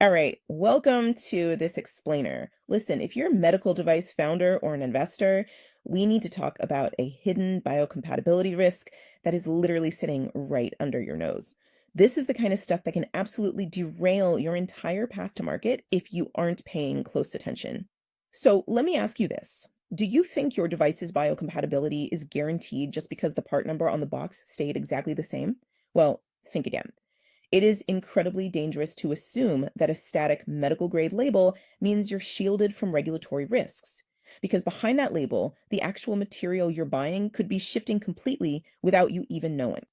All right, welcome to this explainer. Listen, if you're a medical device founder or an investor, we need to talk about a hidden biocompatibility risk that is literally sitting right under your nose. This is the kind of stuff that can absolutely derail your entire path to market if you aren't paying close attention. So let me ask you this. Do you think your device's biocompatibility is guaranteed just because the part number on the box stayed exactly the same? Well, think again. It is incredibly dangerous to assume that a static medical grade label means you're shielded from regulatory risks, because behind that label, the actual material you're buying could be shifting completely without you even knowing.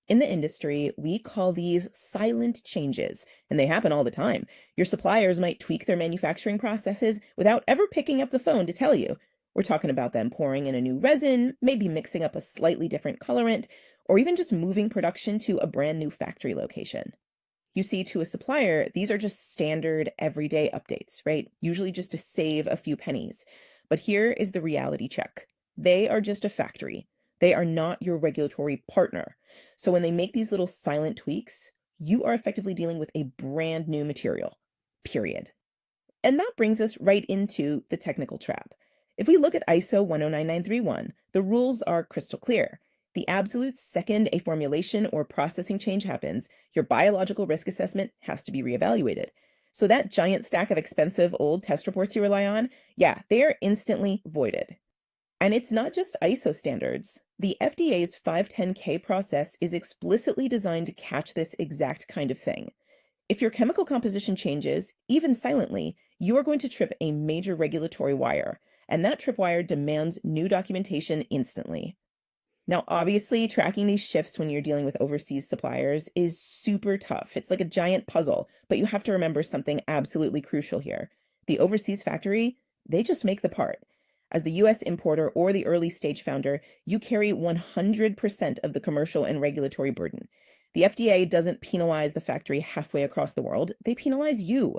In the industry, we call these silent changes, and they happen all the time. Your suppliers might tweak their manufacturing processes without ever picking up the phone to tell you. We're talking about them pouring in a new resin, maybe mixing up a slightly different colorant, or even just moving production to a brand new factory location. You see, to a supplier, these are just standard everyday updates, right? Usually just to save a few pennies. But here is the reality check. They are just a factory. They are not your regulatory partner. So when they make these little silent tweaks, you are effectively dealing with a brand new material, period. And that brings us right into the technical trap. If we look at ISO 109931, the rules are crystal clear. The absolute second a formulation or processing change happens, your biological risk assessment has to be reevaluated. So that giant stack of expensive old test reports you rely on, yeah, they are instantly voided. And it's not just ISO standards. The FDA's 510(k) process is explicitly designed to catch this exact kind of thing. If your chemical composition changes, even silently, you are going to trip a major regulatory wire, and that tripwire demands new documentation instantly. Now, obviously, tracking these shifts when you're dealing with overseas suppliers is super tough. It's like a giant puzzle, but you have to remember something absolutely crucial here. The overseas factory, they just make the part. As the US importer or the early stage founder, you carry 100% of the commercial and regulatory burden. The FDA doesn't penalize the factory halfway across the world, they penalize you.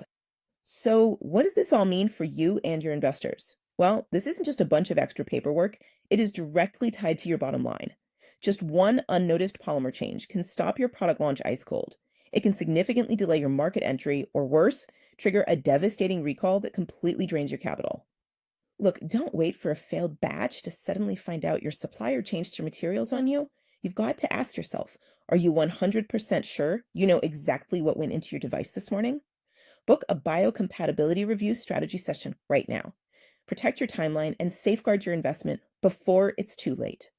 So, what does this all mean for you and your investors? Well, this isn't just a bunch of extra paperwork, it is directly tied to your bottom line. Just one unnoticed polymer change can stop your product launch ice cold. It can significantly delay your market entry, or worse, trigger a devastating recall that completely drains your capital. Look, don't wait for a failed batch to suddenly find out your supplier changed your materials on you. You've got to ask yourself, are you 100% sure you know exactly what went into your device this morning? Book a biocompatibility review strategy session right now. Protect your timeline and safeguard your investment before it's too late.